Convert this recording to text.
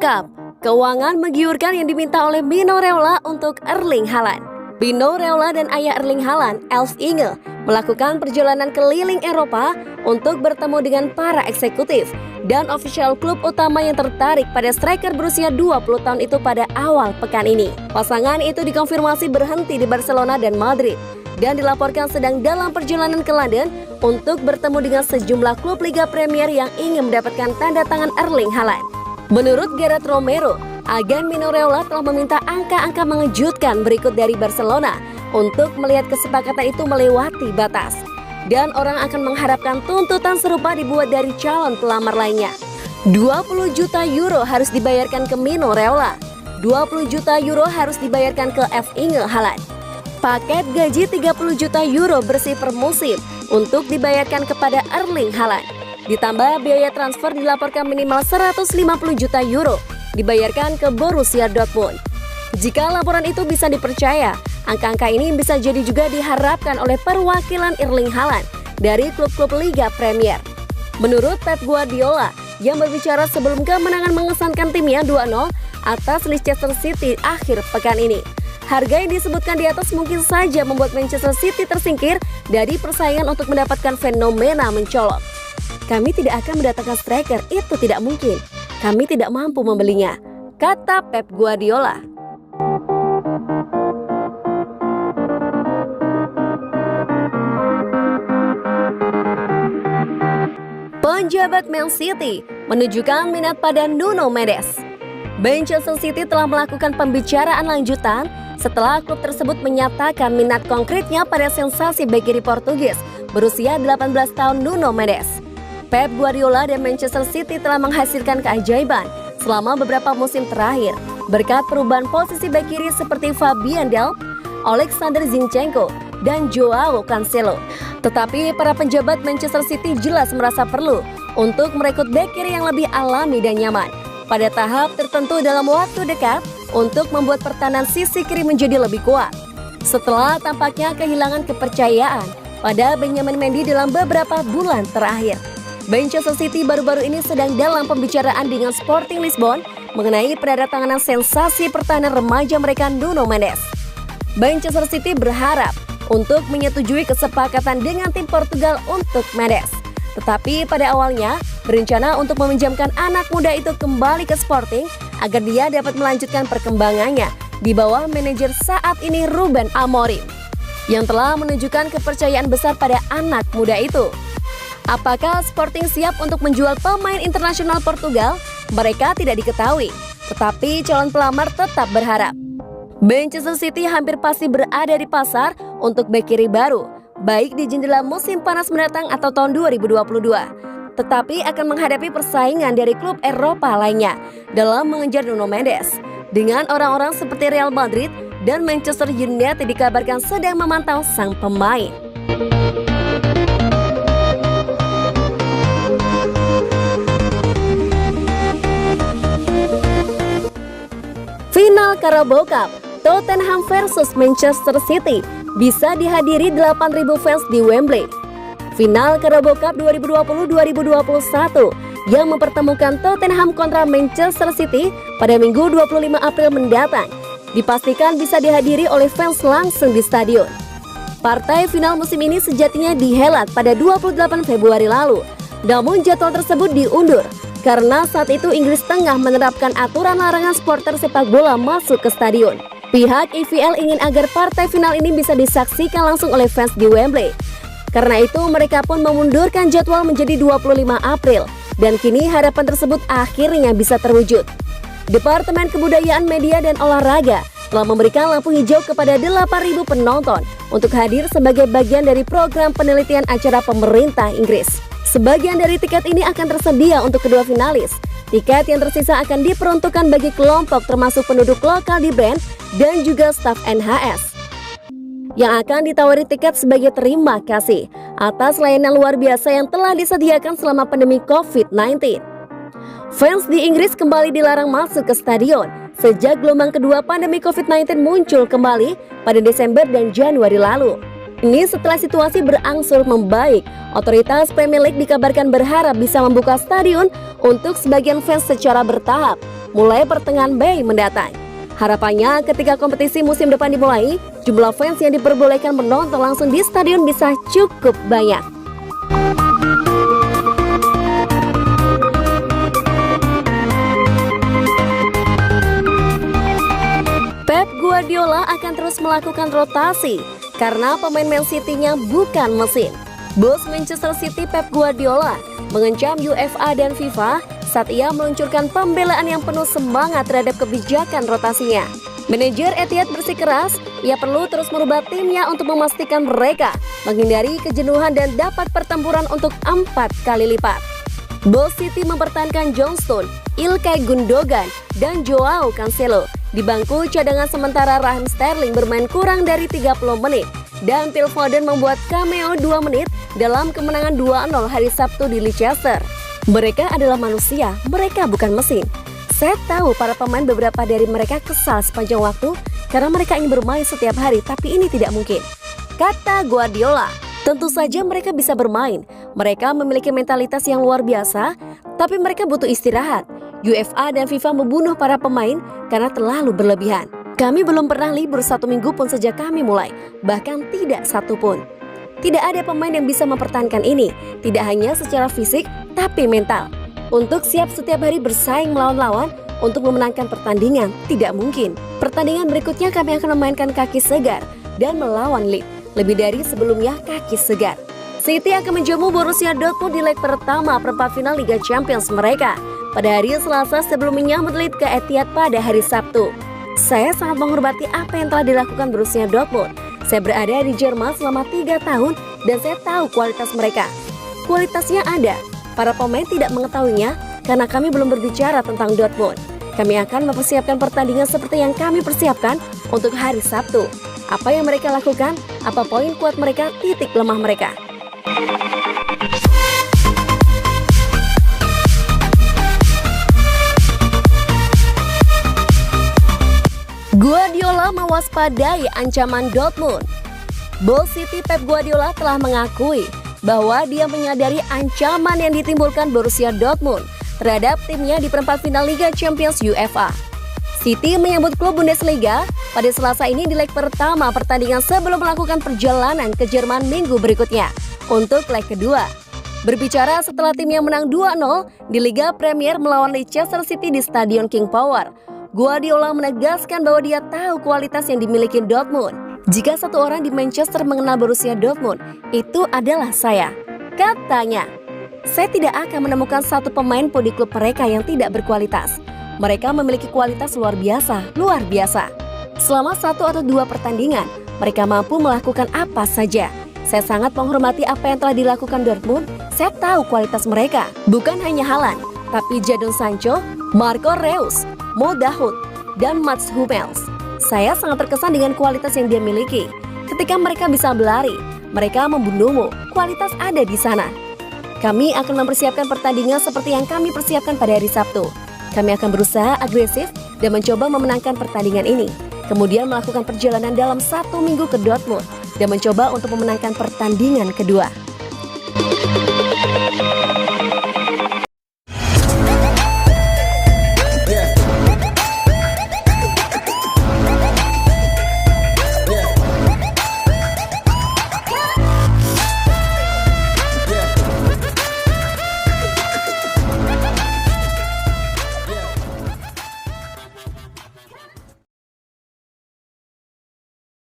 terungkap keuangan menggiurkan yang diminta oleh Mino Raiola untuk Erling Haaland. Mino Raiola dan ayah Erling Haaland, Elf Inge, melakukan perjalanan keliling Eropa untuk bertemu dengan para eksekutif dan ofisial klub utama yang tertarik pada striker berusia 20 tahun itu pada awal pekan ini. Pasangan itu dikonfirmasi berhenti di Barcelona dan Madrid dan dilaporkan sedang dalam perjalanan ke London untuk bertemu dengan sejumlah klub Liga Premier yang ingin mendapatkan tanda tangan Erling Haaland. Menurut Gerard Romero, agen Mino Raiola telah meminta angka-angka mengejutkan berikut dari Barcelona untuk melihat kesepakatan itu melewati batas. Dan orang akan mengharapkan tuntutan serupa dibuat dari calon pelamar lainnya. 20 juta euro harus dibayarkan ke Mino Raiola. 20 juta euro harus dibayarkan ke F. Inge Haaland. Paket gaji 30 juta euro bersih per musim untuk dibayarkan kepada Erling Haaland. Ditambah biaya transfer dilaporkan minimal 150 juta euro dibayarkan ke Borussia Dortmund. Jika laporan itu bisa dipercaya, angka-angka ini bisa jadi juga diharapkan oleh perwakilan Erling Haaland dari klub-klub Liga Premier. Menurut Pep Guardiola yang berbicara sebelum kemenangan mengesankan timnya 2-0 atas Leicester City akhir pekan ini, harga yang disebutkan di atas mungkin saja membuat Manchester City tersingkir dari persaingan untuk mendapatkan fenomena mencolok. Kami tidak akan mendatangkan striker, itu tidak mungkin. Kami tidak mampu membelinya, kata Pep Guardiola. Penjabat Man City menunjukkan minat pada Nuno Mendes. Manchester City telah melakukan pembicaraan lanjutan setelah klub tersebut menyatakan minat konkretnya pada sensasi bek kiri Portugis berusia 18 tahun Nuno Mendes. Pep Guardiola dan Manchester City telah menghasilkan keajaiban selama beberapa musim terakhir berkat perubahan posisi bek kiri seperti Fabian Delph, Alexander Zinchenko, dan Joao Cancelo. Tetapi para penjabat Manchester City jelas merasa perlu untuk merekrut bek kiri yang lebih alami dan nyaman pada tahap tertentu dalam waktu dekat untuk membuat pertahanan sisi kiri menjadi lebih kuat. Setelah tampaknya kehilangan kepercayaan pada Benjamin Mendy dalam beberapa bulan terakhir, Manchester City baru-baru ini sedang dalam pembicaraan dengan Sporting Lisbon mengenai penandatanganan sensasi pertahanan remaja mereka Nuno Mendes. Manchester City berharap untuk menyetujui kesepakatan dengan tim Portugal untuk Mendes. Tetapi pada awalnya berencana untuk meminjamkan anak muda itu kembali ke Sporting agar dia dapat melanjutkan perkembangannya di bawah manajer saat ini Ruben Amorim yang telah menunjukkan kepercayaan besar pada anak muda itu. Apakah Sporting siap untuk menjual pemain internasional Portugal? Mereka tidak diketahui, tetapi calon pelamar tetap berharap. Manchester City hampir pasti berada di pasar untuk bek kiri baru, baik di jendela musim panas mendatang atau tahun 2022. Tetapi akan menghadapi persaingan dari klub Eropa lainnya dalam mengejar Nuno Mendes. Dengan orang-orang seperti Real Madrid dan Manchester United dikabarkan sedang memantau sang pemain. Final Carabao Cup, Tottenham versus Manchester City bisa dihadiri 8.000 fans di Wembley. Final Carabao Cup 2020-2021 yang mempertemukan Tottenham kontra Manchester City pada Minggu 25 April mendatang dipastikan bisa dihadiri oleh fans langsung di stadion. Partai final musim ini sejatinya dihelat pada 28 Februari lalu, namun jadwal tersebut diundur karena saat itu Inggris tengah menerapkan aturan larangan supporter sepak bola masuk ke stadion. Pihak EFL ingin agar partai final ini bisa disaksikan langsung oleh fans di Wembley. Karena itu mereka pun memundurkan jadwal menjadi 25 April dan kini harapan tersebut akhirnya bisa terwujud. Departemen Kebudayaan, Media, dan Olahraga telah memberikan lampu hijau kepada 8.000 penonton untuk hadir sebagai bagian dari program penelitian acara pemerintah Inggris. Sebagian dari tiket ini akan tersedia untuk kedua finalis. Tiket yang tersisa akan diperuntukkan bagi kelompok termasuk penduduk lokal di Brand dan juga staf NHS yang akan ditawari tiket sebagai terima kasih atas layanan luar biasa yang telah disediakan selama pandemi COVID-19. Fans di Inggris kembali dilarang masuk ke stadion sejak gelombang kedua pandemi COVID-19 muncul kembali pada Desember dan Januari lalu. Ini setelah situasi berangsur membaik, otoritas Premier League dikabarkan berharap bisa membuka stadion untuk sebagian fans secara bertahap mulai pertengahan Mei mendatang. Harapannya ketika kompetisi musim depan dimulai, jumlah fans yang diperbolehkan menonton langsung di stadion bisa cukup banyak. Pep Guardiola akan terus melakukan rotasi karena pemain Man City-nya bukan mesin. Bos Manchester City Pep Guardiola mengancam UEFA dan FIFA saat ia meluncurkan pembelaan yang penuh semangat terhadap kebijakan rotasinya. Manajer Etihad bersikeras, ia perlu terus merubah timnya untuk memastikan mereka menghindari kejenuhan dan dapat pertempuran untuk 4 kali lipat. Bos City mempertahankan John Stones, Ilkay Gundogan, dan Joao Cancelo. Di bangku cadangan sementara Raheem Sterling bermain kurang dari 30 menit. Dan Phil Foden membuat cameo 2 menit dalam kemenangan 2-0 hari Sabtu di Leicester. Mereka adalah manusia, mereka bukan mesin. Saya tahu para pemain beberapa dari mereka kesal sepanjang waktu karena mereka ingin bermain setiap hari, tapi ini tidak mungkin, kata Guardiola. Tentu saja mereka bisa bermain, mereka memiliki mentalitas yang luar biasa, tapi mereka butuh istirahat. UEFA dan FIFA membunuh para pemain karena terlalu berlebihan. Kami belum pernah libur 1 minggu pun sejak kami mulai, bahkan tidak satu pun. Tidak ada pemain yang bisa mempertahankan ini, tidak hanya secara fisik, tapi mental. Untuk siap setiap hari bersaing melawan lawan untuk memenangkan pertandingan, tidak mungkin. Pertandingan berikutnya kami akan memainkan kaki segar dan melawan Leeds, lebih dari sebelumnya kaki segar. City akan menjamu Borussia Dortmund di leg pertama perempat final Liga Champions mereka pada hari Selasa sebelum menyambut Leeds ke Etihad pada hari Sabtu. Saya sangat menghormati apa yang telah dilakukan Borussia Dortmund. Saya berada di Jerman selama 3 tahun dan saya tahu kualitas mereka. Kualitasnya ada, para pemain tidak mengetahuinya karena kami belum berbicara tentang Dortmund. Kami akan mempersiapkan pertandingan seperti yang kami persiapkan untuk hari Sabtu. Apa yang mereka lakukan, apa poin kuat mereka, titik lemah mereka. Guardiola mewaspadai ancaman Dortmund. Bos City Pep Guardiola telah mengakui bahwa dia menyadari ancaman yang ditimbulkan Borussia Dortmund terhadap timnya di perempat final Liga Champions UEFA. City menyambut klub Bundesliga pada Selasa ini di leg pertama pertandingan sebelum melakukan perjalanan ke Jerman minggu berikutnya untuk leg kedua. Berbicara setelah timnya menang 2-0 di Liga Premier melawan Leicester City di Stadion King Power, Guardiola menegaskan bahwa dia tahu kualitas yang dimiliki Dortmund. Jika satu orang di Manchester mengenal Borussia Dortmund, itu adalah saya. Katanya, saya tidak akan menemukan satu pemain pun di klub mereka yang tidak berkualitas. Mereka memiliki kualitas luar biasa, luar biasa. Selama 1 atau 2 pertandingan, mereka mampu melakukan apa saja. Saya sangat menghormati apa yang telah dilakukan Dortmund. Saya tahu kualitas mereka. Bukan hanya Haaland, tapi Jadon Sancho, Marco Reus, Mo Dahoud, dan Mats Hummels. Saya sangat terkesan dengan kualitas yang dia miliki. Ketika mereka bisa berlari, mereka membunuhmu. Kualitas ada di sana. Kami akan mempersiapkan pertandingan seperti yang kami persiapkan pada hari Sabtu. Kami akan berusaha agresif dan mencoba memenangkan pertandingan ini. Kemudian melakukan perjalanan dalam 1 minggu ke Dortmund dan mencoba untuk memenangkan pertandingan kedua.